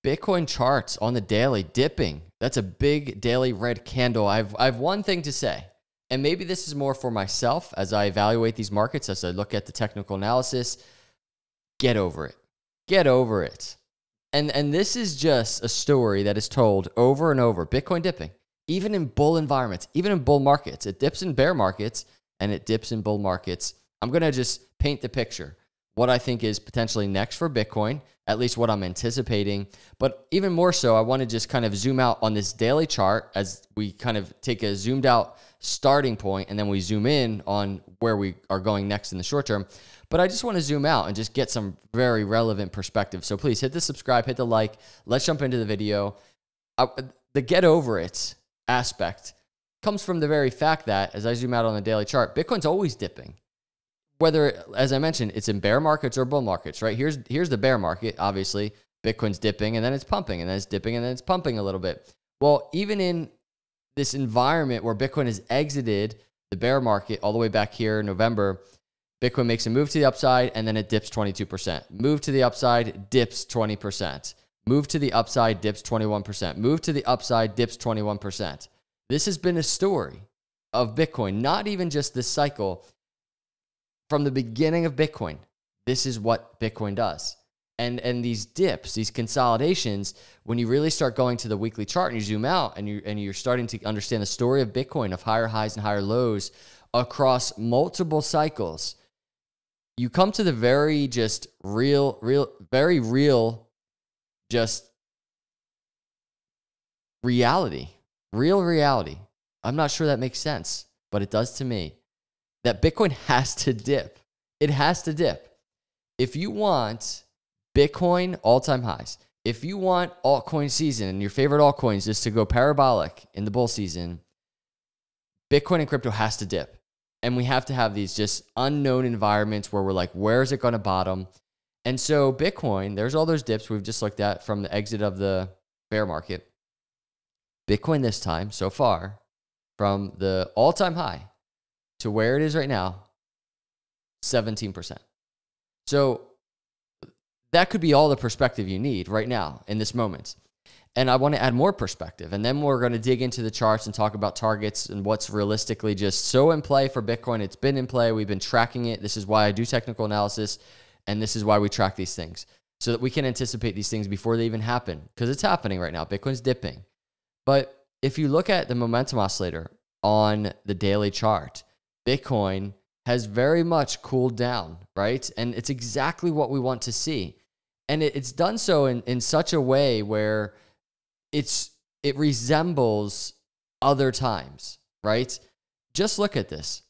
Bitcoin charts on the daily dipping. That's a big daily red candle. I've one thing to say, and maybe this is more for myself as I evaluate these markets, as I look at the technical analysis. Get over it. Get over it. And this is just a story that is told over and over. Bitcoin dipping, even in bull environments, even in bull markets. It dips in bear markets and it dips in bull markets. I'm going to just paint the picture. What I think is potentially next for Bitcoin, at least what I'm anticipating. But even more so, I want to just kind of zoom out on this daily chart as we kind of take a zoomed out starting point and then we zoom in on where we are going next in the short term. But I just want to zoom out and just get some very relevant perspective. So please hit the subscribe, hit the like. Let's jump into the video. The get over it aspect comes from the very fact that as I zoom out on the daily chart, Bitcoin's always dipping. Whether, as I mentioned, it's in bear markets or bull markets, right? Here's the bear market, obviously. Bitcoin's dipping, and then it's pumping, and then it's dipping, and then it's pumping a little bit. Well, even in this environment where Bitcoin has exited the bear market all the way back here in November, Bitcoin makes a move to the upside, and then it dips 22%. Move to the upside, dips 20%. Move to the upside, dips 21%. Move to the upside, dips 21%. This has been a story of Bitcoin, not even just this cycle. From the beginning of Bitcoin, this is what Bitcoin does. And these dips, these consolidations, when you really start going to the weekly chart and you zoom out and you're starting to understand the story of Bitcoin, of higher highs and higher lows across multiple cycles, you come to the very just very real just reality. Real reality. I'm not sure that makes sense, but it does to me. That Bitcoin has to dip. It has to dip. If you want Bitcoin all-time highs, if you want altcoin season and your favorite altcoins is to go parabolic in the bull season, Bitcoin and crypto has to dip. And we have to have these just unknown environments where we're like, where is it going to bottom? And so Bitcoin, there's all those dips we've just looked at from the exit of the bear market. Bitcoin this time, so far, from the all-time high to where it is right now, 17%. So that could be all the perspective you need right now in this moment. And I want to add more perspective. And then we're going to dig into the charts and talk about targets and what's realistically just so in play for Bitcoin. It's been in play. We've been tracking it. This is why I do technical analysis. And this is why we track these things so that we can anticipate these things before they even happen, because it's happening right now. Bitcoin's dipping. But if you look at the momentum oscillator on the daily chart, Bitcoin has very much cooled down, right? And it's exactly what we want to see. And it's done so in such a way where it resembles other times, right? Just look at this.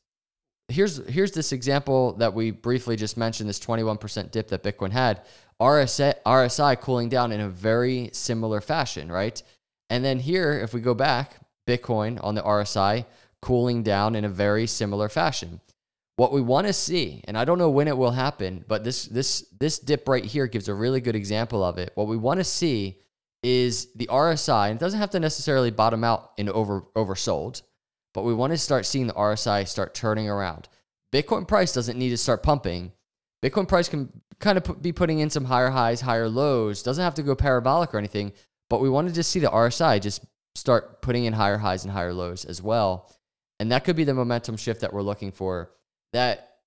Here's this example that we briefly just mentioned, this 21% dip that Bitcoin had. RSI cooling down in a very similar fashion, right? And then here, if we go back, Bitcoin on the RSI cooling down in a very similar fashion. What we want to see, and I don't know when it will happen, but this dip right here gives a really good example of it. What we want to see is the RSI, and it doesn't have to necessarily bottom out in oversold, but we want to start seeing the RSI start turning around. Bitcoin price doesn't need to start pumping. Bitcoin price can kind of be putting in some higher highs, higher lows. Doesn't have to go parabolic or anything, but we want to just see the RSI just start putting in higher highs and higher lows as well. And that could be the momentum shift that we're looking for. That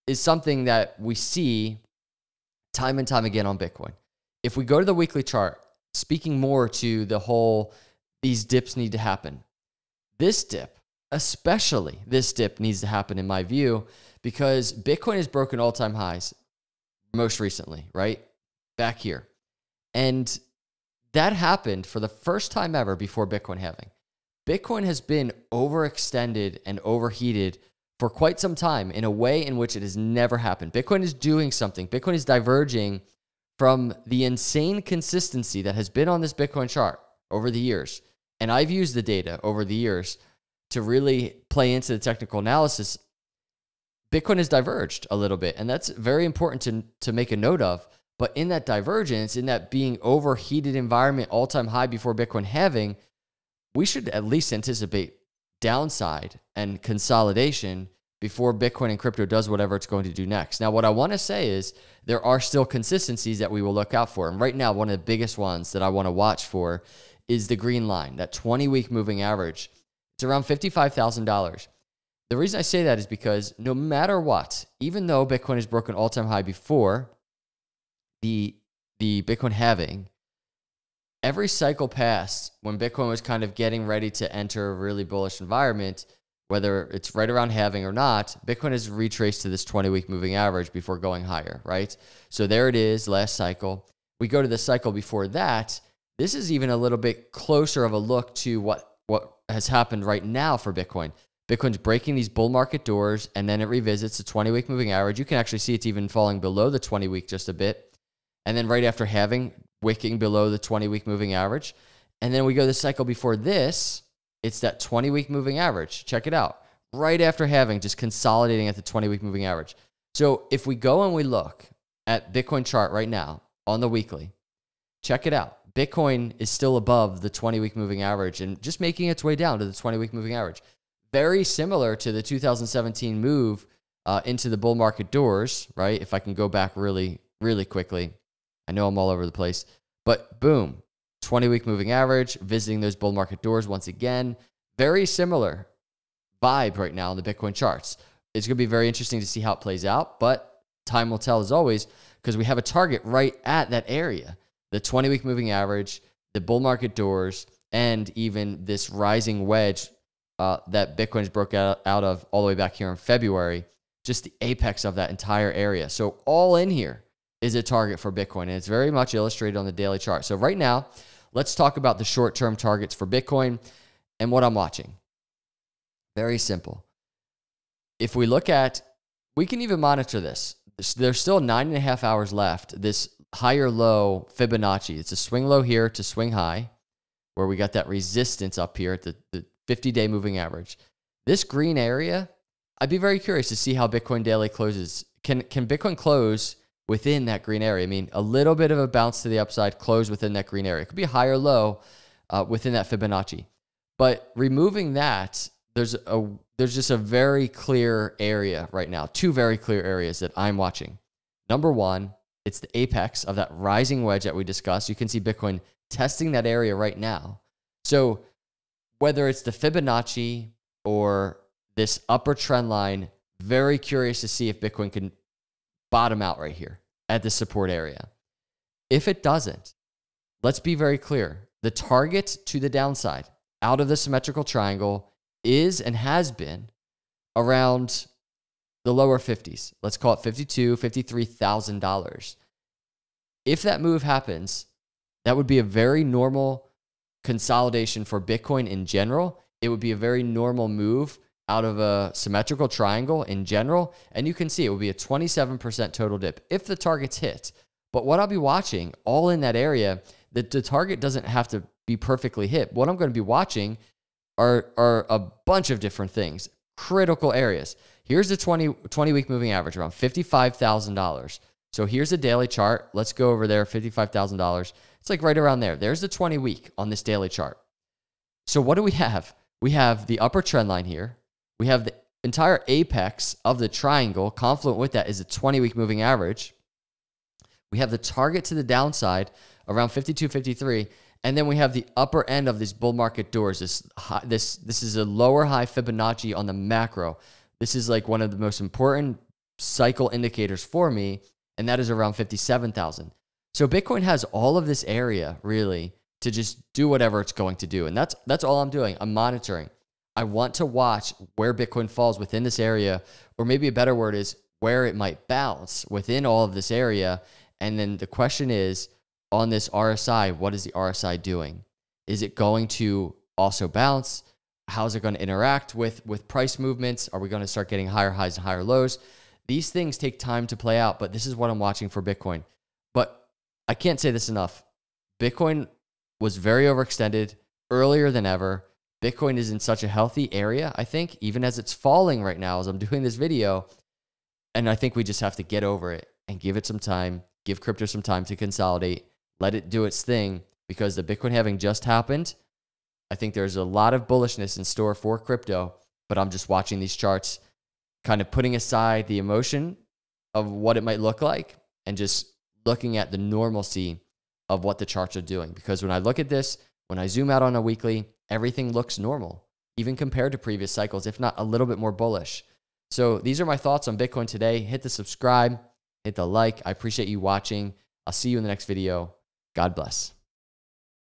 is something that we see time and time again on Bitcoin. If we go to the weekly chart, speaking more to the whole, these dips need to happen. This dip, especially this dip needs to happen in my view, because Bitcoin has broken all-time highs most recently, right? Back here. And that happened for the first time ever before Bitcoin halving. Bitcoin has been overextended and overheated for quite some time in a way in which it has never happened. Bitcoin is doing something. Bitcoin is diverging from the insane consistency that has been on this Bitcoin chart over the years. And I've used the data over the years to really play into the technical analysis. Bitcoin has diverged a little bit, and that's very important to make a note of. But in that divergence, in that being overheated environment, all-time high before Bitcoin halving, we should at least anticipate downside and consolidation before Bitcoin and crypto does whatever it's going to do next. Now, what I want to say is there are still consistencies that we will look out for. And right now, one of the biggest ones that I want to watch for is the green line, that 20-week moving average. It's around $55,000. The reason I say that is because no matter what, even though Bitcoin has broken all-time high before the Bitcoin halving, every cycle past when Bitcoin was kind of getting ready to enter a really bullish environment, whether it's right around halving or not, Bitcoin has retraced to this 20-week moving average before going higher, right? So there it is, last cycle. We go to the cycle before that. This is even a little bit closer of a look to what has happened right now for Bitcoin. Bitcoin's breaking these bull market doors, and then it revisits the 20-week moving average. You can actually see it's even falling below the 20-week just a bit. And then right after halving, wicking below the 20-week moving average. And then we go the cycle before this, it's that 20-week moving average. Check it out. Right after halving, just consolidating at the 20-week moving average. So if we go and we look at Bitcoin chart right now on the weekly, check it out. Bitcoin is still above the 20-week moving average and just making its way down to the 20-week moving average. Very similar to the 2017 move into the bull market doors, right? If I can go back really, really quickly. I know I'm all over the place, but boom, 20-week moving average, visiting those bull market doors once again. Very similar vibe right now in the Bitcoin charts. It's going to be very interesting to see how it plays out, but time will tell as always, because we have a target right at that area. The 20-week moving average, the bull market doors, and even this rising wedge that Bitcoin's broke out of all the way back here in February, just the apex of that entire area. So all in here is a target for Bitcoin, and it's very much illustrated on the daily chart. So right now, let's talk about the short-term targets for Bitcoin and what I'm watching. Very simple. If we look at, we can even monitor this. There's still 9.5 hours left. This higher low Fibonacci, it's a swing low here to swing high, where we got that resistance up here at the 50-day moving average. This green area, I'd be very curious to see how Bitcoin daily closes. Can Bitcoin close within that green area? I mean, a little bit of a bounce to the upside, close within that green area. It could be high or low within that Fibonacci. But removing that, there's just a very clear area right now, two very clear areas that I'm watching. Number one, it's the apex of that rising wedge that we discussed. You can see Bitcoin testing that area right now. So whether it's the Fibonacci or this upper trend line, very curious to see if Bitcoin can bottom out right here at the support area. If it doesn't, let's be very clear. The target to the downside out of the symmetrical triangle is and has been around the lower 50s. Let's call it $52,000, $53,000. If that move happens, that would be a very normal consolidation for Bitcoin in general. It would be a very normal move out of a symmetrical triangle in general. And you can see it will be a 27% total dip if the target's hit. But what I'll be watching all in that area, that the target doesn't have to be perfectly hit. What I'm going to be watching are a bunch of different things, critical areas. Here's the 20-week moving average, around $55,000. So here's the daily chart. Let's go over there, $55,000. It's like right around there. There's the 20-week on this daily chart. So what do we have? We have the upper trend line here. We have the entire apex of the triangle. Confluent with that is the 20-week moving average. We have the target to the downside around 52, 53. And then we have the upper end of these bull market doors. This is a lower high Fibonacci on the macro. This is like one of the most important cycle indicators for me, and that is around 57,000. So Bitcoin has all of this area really to just do whatever it's going to do. And that's all I'm doing. I'm monitoring. I want to watch where Bitcoin falls within this area, or maybe a better word is where it might bounce within all of this area. And then the question is, on this RSI, what is the RSI doing? Is it going to also bounce? How's it going to interact with price movements? Are we going to start getting higher highs and higher lows? These things take time to play out, but this is what I'm watching for Bitcoin. But I can't say this enough. Bitcoin was very overextended earlier than ever. Bitcoin is in such a healthy area, I think, even as it's falling right now as I'm doing this video. And I think we just have to get over it and give it some time, give crypto some time to consolidate, let it do its thing, because the Bitcoin halving just happened. I think there's a lot of bullishness in store for crypto, but I'm just watching these charts. kind of putting aside the emotion of what it might look like and just looking at the normalcy of what the charts are doing. Because when I look at this, when I zoom out on a weekly, everything looks normal, even compared to previous cycles, if not a little bit more bullish. So these are my thoughts on Bitcoin today. Hit the subscribe, hit the like. I appreciate you watching. I'll see you in the next video. God bless.